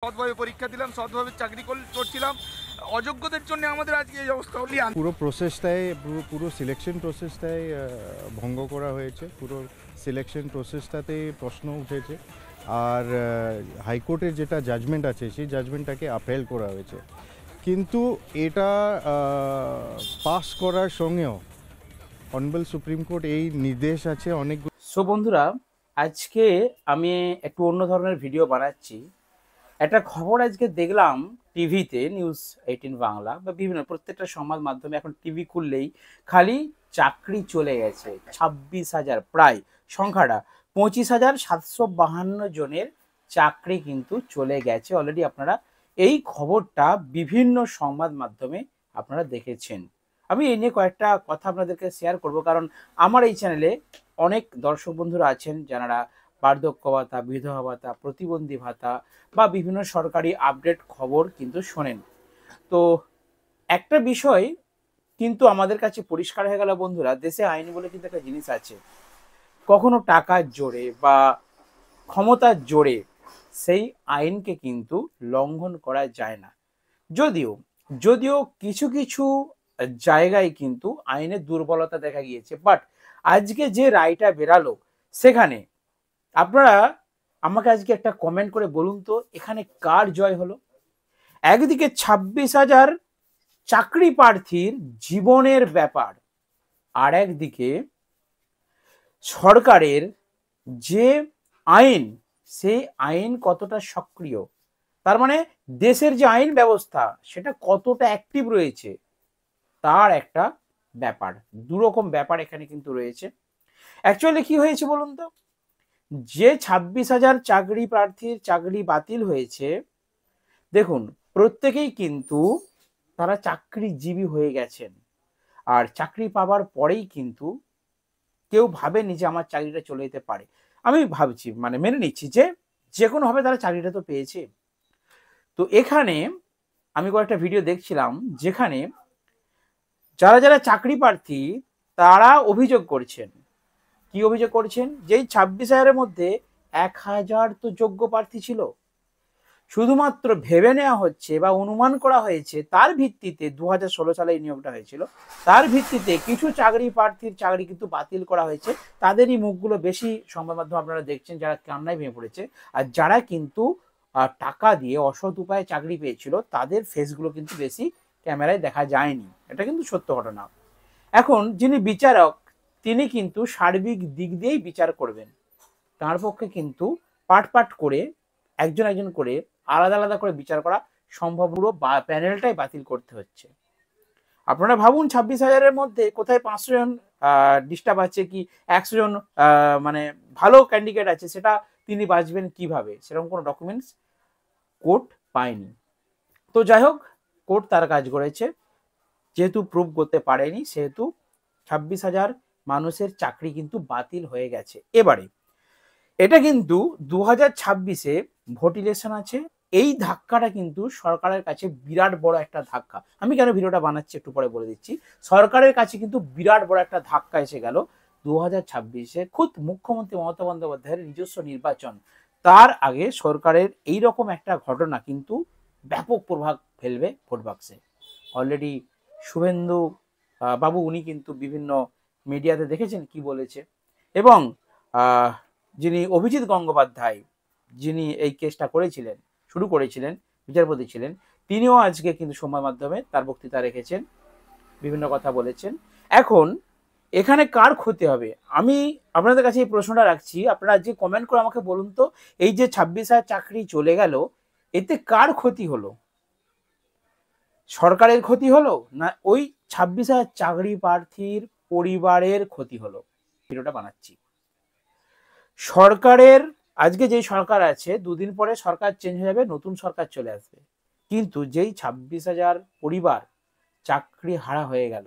সৎভাবে পরীক্ষা দিলাম, সৎভাবে চাকরি করছিলাম। অযোগ্যদের জন্য আমাদের আজকে এই অবস্থা হলি। পুরো প্রসেসটাই পুরো সিলেকশন প্রসেসটাই ভঙ্গ করা হয়েছে। পুরো সিলেকশন প্রসেসটাতে প্রশ্ন উঠেছে। আর হাইকোর্টের যেটা জাজমেন্ট আছে সেই জাজমেন্টটাকে আপহেল করা হয়েছে। কিন্তু এটা পাস করার সঙ্গেও অনারেবল সুপ্রিম কোর্ট এই নির্দেশ আছে অনেক। সো বন্ধুরা, আজকে আমি একটু অন্য ধরনের ভিডিও বানাচ্ছি। একটা খবর আজকে দেখলাম টিভিতে, নিউজ 18 বাংলা বা বিভিন্ন প্রত্যেকটা সংবাদ মাধ্যমে এখন টিভি খুললেই খালি চাকরি চলে গেছে 26,000, প্রায় সংখ্যাটা 25,752 জনের চাকরি কিন্তু চলে গেছে অলরেডি। আপনারা এই খবরটা বিভিন্ন সংবাদ মাধ্যমে আপনারা দেখেছেন। আমি এই নিয়ে কয়েকটা কথা আপনাদেরকে শেয়ার করব, কারণ আমার এই চ্যানেলে অনেক দর্শক বন্ধুরা আছেন যারা বার্ধক্য ভাতা, বিধবা ভাতা, প্রতিবন্ধী ভাতা বা বিভিন্ন সরকারি আপডেট খবর কিন্তু শোনেন। তো একটা বিষয় কিন্তু আমাদের কাছে পরিষ্কার হয়ে গেল বন্ধুরা, দেশে আইন বলে কিন্তু একটা জিনিস আছে। কখনো টাকার জোরে বা ক্ষমতার জোরে সেই আইনকে কিন্তু লঙ্ঘন করা যায় না। যদিও যদিও কিছু কিছু জায়গায় কিন্তু আইনের দুর্বলতা দেখা গিয়েছে, বাট আজকে যে রায়টা বেরালো সেখানে আপনারা আমাকে আজকে একটা কমেন্ট করে বলুন তো, এখানে কার জয় হলো? একদিকে 26,000 চাকরি প্রার্থীর জীবনের ব্যাপার, আর একদিকে সরকারের যে আইন, সেই আইন কতটা সক্রিয়, তার মানে দেশের যে আইন ব্যবস্থা সেটা কতটা অ্যাক্টিভ রয়েছে তার একটা ব্যাপার। দুরকম ব্যাপার এখানে কিন্তু রয়েছে। অ্যাকচুয়ালি কি হয়েছে বলুন তো, যে 26,000 চাকরি প্রার্থীর চাকরি বাতিল হয়েছে, দেখুন প্রত্যেকেই কিন্তু তারা চাকরিজীবী হয়ে গেছেন। আর চাকরি পাওয়ার পরেই কিন্তু কেউ ভাবেনি যে আমার চাকরিটা চলে যেতে পারে। আমি ভাবছি, মানে মেনে নিচ্ছি যে যে কোনোভাবে তারা চাকরিটা তো পেয়েছে। তো এখানে আমি কয়েকটা ভিডিও দেখছিলাম যেখানে যারা যারা চাকরি প্রার্থী তারা অভিযোগ করছেন। কি অভিযোগ করছেন? যেই 26,000-এর মধ্যে 1,000 তো যোগ্য প্রার্থী ছিল, শুধুমাত্র ভেবে নেওয়া হচ্ছে বা অনুমান করা হয়েছে তার ভিত্তিতে 2016 সালে এই নিয়োগটা হয়েছিল, তার ভিত্তিতে কিছু চাকরি প্রার্থীর চাকরি কিন্তু বাতিল করা হয়েছে। তাদেরই মুখগুলো বেশি সংবাদ মাধ্যম আপনারা দেখছেন, যারা কান্নায় ভেঙে পড়েছে। আর যারা কিন্তু টাকা দিয়ে অসৎ উপায়ে চাকরি পেয়েছিল তাদের ফেসগুলো কিন্তু বেশি ক্যামেরায় দেখা যায়নি। এটা কিন্তু সত্য ঘটনা। এখন যিনি বিচারক তিনি কিন্তু সার্বিক দিক দিয়েই বিচার করবেন। তার পক্ষে কিন্তু পাট পাট করে একজন একজন করে আলাদা আলাদা করে বিচার করা সম্ভব, পুরো প্যানেলটাই বাতিল করতে হচ্ছে। আপনারা ভাবুন 26,000-এর মধ্যে কোথায় 500 জন ডিস্টার্ব আছে, কি 100 জন মানে ভালো ক্যান্ডিডেট আছে, সেটা তিনি বাঁচবেন কিভাবে? সেরকম কোনো ডকুমেন্টস কোর্ট পায়নি। তো যাই হোক, কোর্ট তার কাজ করেছে। যেহেতু প্রুভ করতে পারেনি সেহেতু 26,000 মানুষের চাকরি কিন্তু বাতিল হয়ে গেছে। এবারে এটা কিন্তু 2026-এ ভোট ইলেকশন আছে। এই ধাক্কাটা কিন্তু সরকারের কাছে বিরাট বড় একটা ধাক্কা। আমি কেন ভিডিওটা বানাচ্ছি একটু পরে বলে দিচ্ছি। সরকারের কাছে কিন্তু বিরাট বড় একটা ধাক্কা এসে গেল 2026-এ। খুদ মুখ্যমন্ত্রী মমতা বন্দ্যোপাধ্যায়ের নিজস্ব নির্বাচন, তার আগে সরকারের এইরকম একটা ঘটনা কিন্তু ব্যাপক প্রভাব ফেলবে ভোট বাক্সে। অলরেডি শুভেন্দু বাবু উনি কিন্তু বিভিন্ন মিডিয়াতে দেখেছেন কি বলেছে, এবং যিনি অভিজিৎ গঙ্গোপাধ্যায়, যিনি এই কেসটা করেছিলেন, শুরু করেছিলেন, বিচারপতি ছিলেন, তিনিও আজকে কিন্তু সংবাদ মাধ্যমে তার বক্তৃতা রেখেছেন, বিভিন্ন কথা বলেছেন। এখন এখানে কার ক্ষতি হবে? আমি আপনাদের কাছে এই প্রশ্নটা রাখছি, আপনারা যে কমেন্ট করে আমাকে বলুন তো, এই যে 26,000 চাকরি চলে গেল, এতে কার ক্ষতি হলো? সরকারের ক্ষতি হলো, না ওই 26,000 চাকরি প্রার্থীর পরিবারের ক্ষতি হলো? ভিডিওটা বানাচ্ছি। সরকারের, আজকে যেই সরকার আছে, দুদিন পরে সরকার চেঞ্জ হয়ে যাবে, নতুন সরকার চলে আসবে, কিন্তু যেই 26,000 পরিবার চাকরি হারা হয়ে গেল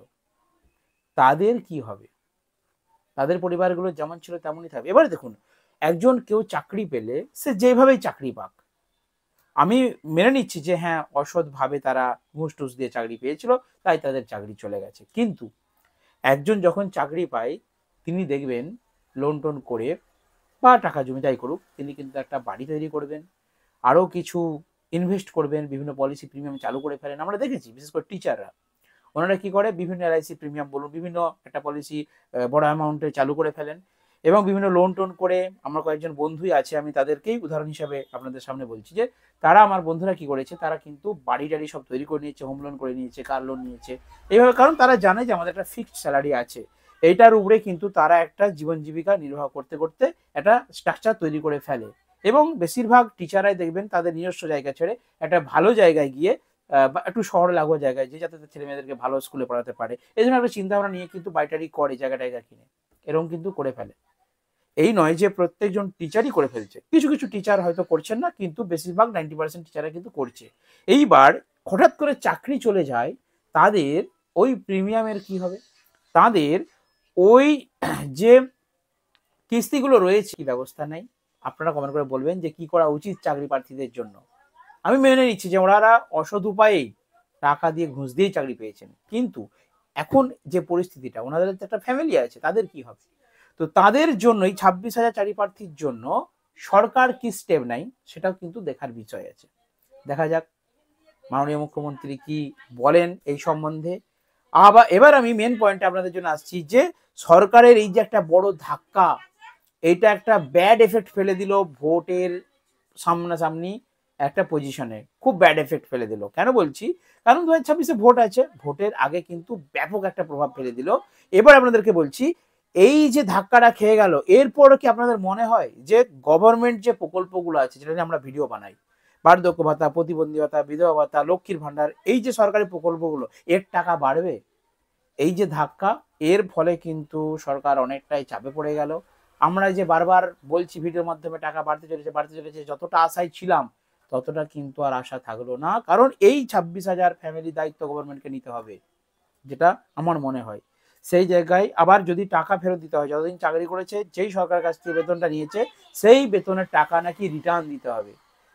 তাদের কি হবে? তাদের পরিবারগুলো যেমন ছিল তেমনই থাকবে। এবারে দেখুন, একজন কেউ চাকরি পেলে সে যেভাবেই চাকরি পাক, আমি মেনে নিচ্ছি যে হ্যাঁ অসৎভাবে তারা ঘুষ টুস দিয়ে চাকরি পেয়েছিল তাই তাদের চাকরি চলে গেছে, কিন্তু একজন যখন চাকরি পায় তিনি দেখবেন লোন টোন করে বা টাকা জমি যাই করুক, তিনি কিন্তু একটা বাড়ি তৈরি করবেন, আরও কিছু ইনভেস্ট করবেন, বিভিন্ন পলিসি প্রিমিয়াম চালু করে ফেলেন। আমরা দেখেছি বিশেষ করে টিচাররা, ওনারা কি করে বিভিন্ন এলআইসি প্রিমিয়াম বলুন, বিভিন্ন একটা পলিসি বড় অ্যামাউন্টে চালু করে ফেলেন এবং বিভিন্ন লোন টোন করে। আমার কয়েকজন বন্ধুই আছে, আমি তাদেরকেই উদাহরণ হিসাবে আপনাদের সামনে বলছি যে তারা, আমার বন্ধুরা কি করেছে, তারা কিন্তু বাড়ি টাড়ি সব তৈরি করে নিয়েছে, হোম লোন করে নিয়েছে, কার লোন নিয়েছে এইভাবে, কারণ তারা জানে যে আমাদের একটা ফিক্সড স্যালারি আছে, এইটার উপরে কিন্তু তারা একটা জীবন জীবিকা নির্বাহ করতে করতে একটা স্ট্রাকচার তৈরি করে ফেলে। এবং বেশিরভাগ টিচাররাই দেখবেন তাদের নিজস্ব জায়গা ছেড়ে একটা ভালো জায়গায় গিয়ে বা একটু শহরে লাগোয়া জায়গায় যে, যাতে ছেলে মেয়েদেরকে ভালো স্কুলে পড়াতে পারে, এই জন্য একটা চিন্তা ভাবনা নিয়ে কিন্তু বাড়িটারি করে, জায়গা টায়গা কিনে এরকম কিন্তু করে ফেলে। এই নয় যে প্রত্যেকজন টিচারই করে ফেলছে, কিছু কিছু টিচার হয়তো করছেন না, কিন্তু বেশিরভাগ 90% টিচাররা কিন্তু করছে। এইবার হঠাৎ করে চাকরি চলে যায়, তাদের ওই প্রিমিয়ামের কি হবে, তাদের ওই যে কিস্তিগুলো রয়েছে কি ব্যবস্থা নেই। আপনারা কমেন্ট করে বলবেন যে কি করা উচিত চাকরি প্রার্থীদের জন্য। আমি মেনে নিচ্ছি যে ওনারা অসৎ উপায়ে টাকা দিয়ে ঘুষ দিয়েই চাকরি পেয়েছেন, কিন্তু এখন যে পরিস্থিতিটা, ওনাদের তো একটা ফ্যামিলি আছে, তাদের কি হবে? তো তাদের জন্যই 26,000 চাকরি প্রার্থীর জন্য সরকার কি স্টেপ নেয় সেটাও কিন্তু দেখার বিষয় আছে। দেখা যাক মাননীয় মুখ্যমন্ত্রী কি বলেন এই সম্বন্ধে। আবার এবার আমি মেন পয়েন্টে আপনাদের জন্য আসছি যে সরকারের এই যে একটা বড় ধাক্কা, এইটা একটা ব্যাড এফেক্ট ফেলে দিল ভোটের সামনাসামনি একটা পজিশনে, খুব ব্যাড এফেক্ট ফেলে দিল। কেন বলছি? কারণ 2026-এ ভোট আছে, ভোটের আগে কিন্তু ব্যাপক একটা প্রভাব ফেলে দিল। এবার আপনাদেরকে বলছি, এই যে ধাক্কাটা খেয়ে গেল, এরপরে কি আপনাদের মনে হয় যে গভর্নমেন্ট যে প্রকল্পগুলো আছে, যেটা নিয়ে আমরা ভিডিও বানাই, বার্ধক্য ভাতা, প্রতিবন্ধী ভাতা, বিধবা ভাতা, লক্ষ্মীর ভান্ডার, এই যে সরকারি প্রকল্পগুলো, এর টাকা বাড়বে? এই যে ধাক্কা, এর ফলে কিন্তু সরকার অনেকটাই চাপে পড়ে গেল। আমরা যে বারবার বলছি ভিডিওর মাধ্যমে টাকা বাড়তে চলেছে, যতটা আশায় ছিলাম ততটা কিন্তু আর আশা থাকলো না, কারণ এই 26,000 ফ্যামিলি দায়িত্ব গভর্নমেন্টকে নিতে হবে, যেটা আমার মনে হয়। সেই জায়গায় আবার যদি টাকা ফেরত দিতে হয়, যতদিন চাকরি করেছে যেই সরকারের কাছ থেকে বেতনটা নিয়েছে, সেই বেতনের টাকা নাকি রিটার্ন দিতে হবে।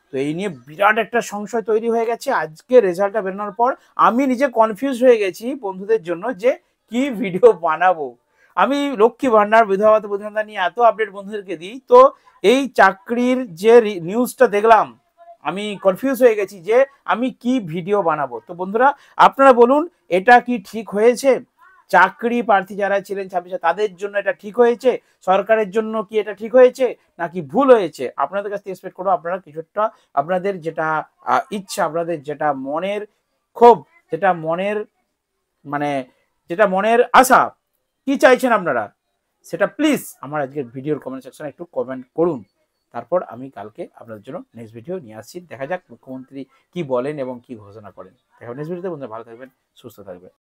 তো এই নিয়ে বিরাট একটা সংশয় তৈরি হয়ে গেছে। আজকে রেজাল্টটা বেরোনোর পর আমি নিজে কনফিউজ হয়ে গেছি বন্ধুদের জন্য যে কি ভিডিও বানাবো। আমি লক্ষ্মী ভান্ডার, বিধবা ভাতা, প্রতিবন্ধী ভাতা নিয়ে এত আপডেট বন্ধুদেরকে দিই, তো এই চাকরির যে নিউজটা দেখলাম আমি কনফিউজ হয়ে গেছি যে আমি কি ভিডিও বানাবো। তো বন্ধুরা আপনারা বলুন, এটা কি ঠিক হয়েছে? চাকরি প্রার্থী যারা ছিলেন 26, তাদের জন্য এটা ঠিক হয়েছে? সরকারের জন্য কি এটা ঠিক হয়েছে নাকি ভুল হয়েছে? আপনাদের কাছ থেকে এক্সপেক্ট করবো আপনারা কিছুটা আপনাদের যেটা ইচ্ছা, আপনাদের যেটা মনের ক্ষোভ, যেটা মনের মানে যেটা মনের আশা, কি চাইছেন আপনারা, সেটা প্লিজ আমার আজকের ভিডিওর কমেন্ট সেকশনে একটু কমেন্ট করুন। তারপর আমি কালকে আপনাদের জন্য নেক্সট ভিডিও নিয়ে আসছি। দেখা যাক মুখ্যমন্ত্রী কি বলেন এবং কি ঘোষণা করেন। দেখা নেক্সট ভিডিওতে। বন্ধুরা ভালো থাকবেন, সুস্থ থাকবেন।